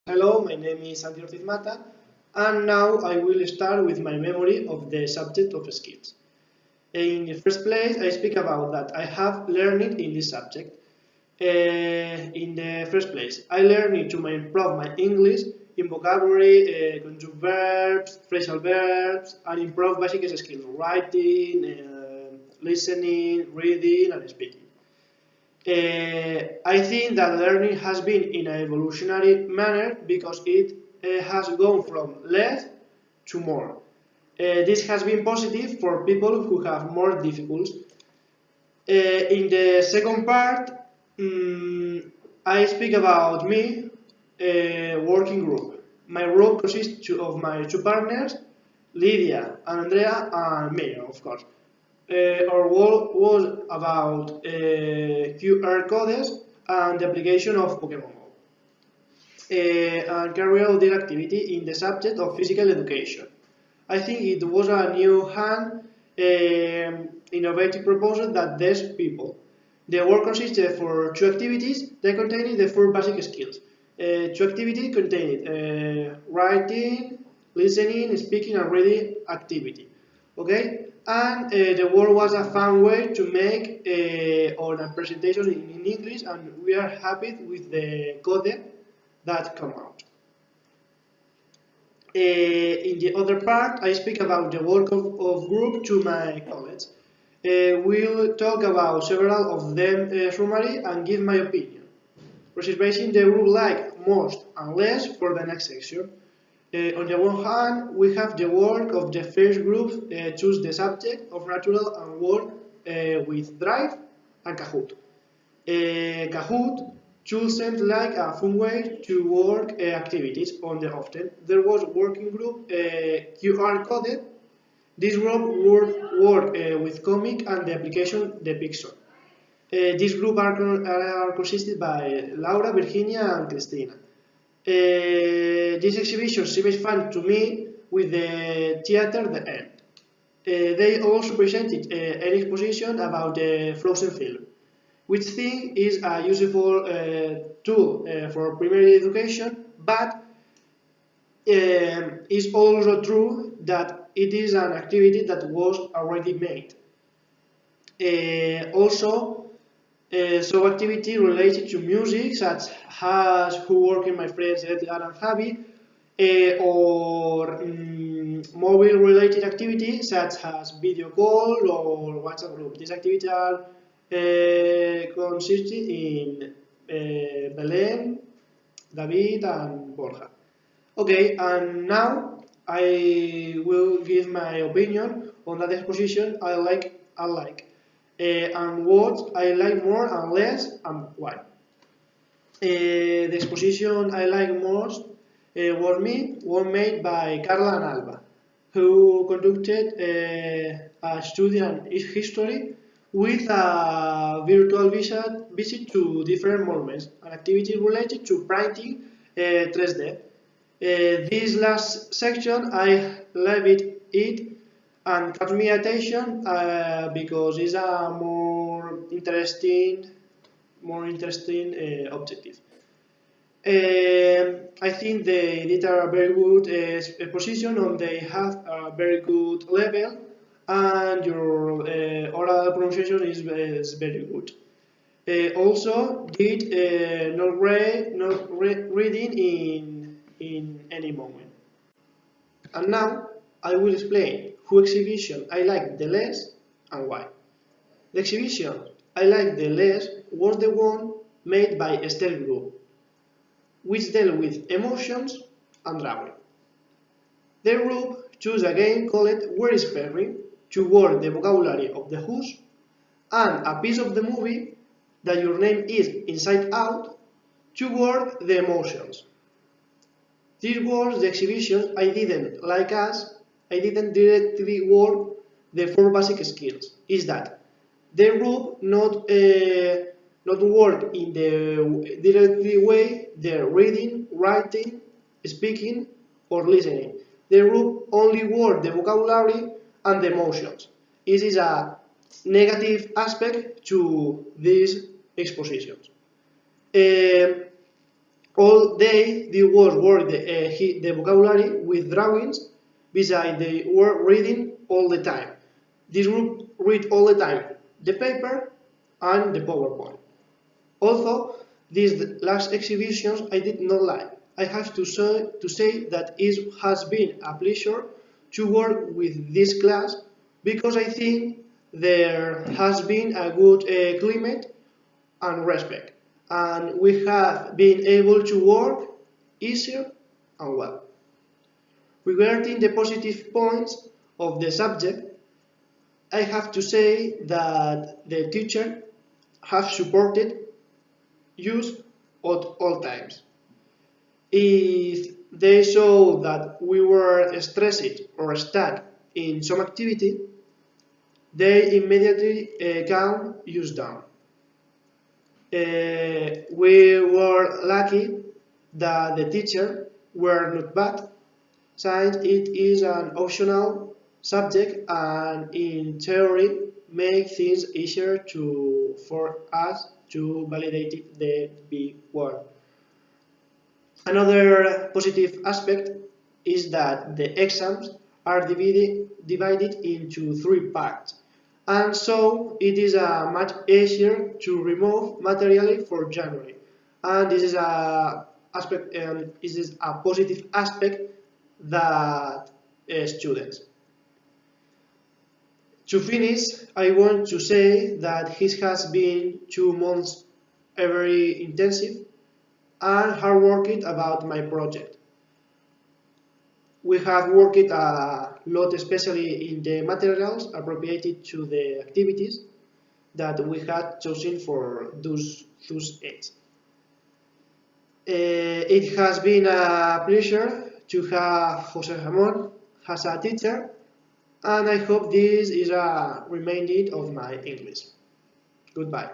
Hello, my name is Santiago Ortiz, and now I will start with my memory of the subject of skills. In the first place, I speak about that I have learned in this subject. In the first place, I learned to improve my English in vocabulary, conjugate verbs, phrasal verbs, and improve basic skills, writing, listening, reading, and speaking. I think that learning has been in an evolutionary manner because it has gone from less to more. This has been positive for people who have more difficulties. In the second part, I speak about me working group. My group consists of my two partners, Lydia and Andrea, and me, of course. Our work was about QR codes and the application of Pokemon Go. And carry out this activity in the subject of physical education. I think it was a new innovative proposal that these people. The work consisted for two activities that contained the four basic skills. Two activities contained writing, listening, speaking, and reading activity. Okay, and the work was a fun way to make on a presentation in English, and we are happy with the code that come out. In the other part, I speak about the work of group to my college. We'll talk about several of them summary and give my opinion. Reservation the group like most and less for the next section. On the one hand, we have the work of the first group choose the subject of natural and work with Drive and Kahoot. Kahoot seemed like a fun way to work activities on the often. There was a working group QR coded. This group work with comic and the application the Pixel. This group are consisted by Laura, Virginia, and Christina. This exhibition seems fun to me with the theater the end. They also presented an exposition about the Frozen film, which thing is a useful tool for primary education, but it's also true that it is an activity that was already made. So activity related to music, such as who work in my friends Edgar and Javi, or mobile related activities such as video call or WhatsApp group. These activities are consisted in Belén, David, and Borja. Okay, and now I will give my opinion on that exposition I like, and what I like more and less, and why. The exposition I like most was made by Carla and Alba, who conducted a study in history with a virtual visit to different moments, an activity related to printing 3D. This last section I loved it and caught my attention because it's a more interesting objective. I think they did a very good exposition and they have a very good level, and your oral pronunciation is very good. Also did not reading in any moment. And now I will explain who exhibition I like the less and why. The exhibition I like the less was the one made by Estelle Group, which dealt with emotions and drawing. The group chose a game called Where is Perry to work the vocabulary of the house and a piece of the movie that your name is Inside Out to work the emotions. This was the exhibition I didn't like as I didn't directly work the four basic skills. Is that the group not work in the directly way the reading, writing, speaking, or listening. The group only work the vocabulary and the emotions. This is a negative aspect to these expositions. All day the was work the vocabulary with drawings, besides the word reading all the time. This group read all the time the paper and the PowerPoint. Although these last exhibitions I did not like, I have to say that it has been a pleasure to work with this class because I think there has been a good climate and respect, and we have been able to work easier and well. Regarding the positive points of the subject, I have to say that the teacher have supported us at all times. If they saw that we were stressed or stuck in some activity, they immediately calm us down. We were lucky that the teacher were not bad, since it is an optional subject and in theory make things easier for us to validate the big word. Another positive aspect is that the exams are divided into three parts, and so it is much easier to remove materially for January. And this is a positive aspect that students. To finish, I want to say that it has been 2 months very intensive and hard working about my project. We have worked a lot, especially in the materials appropriated to the activities that we had chosen for those aids. It has been a pleasure to have Jose Ramon as a teacher, and I hope this is a remainder of my English. Goodbye.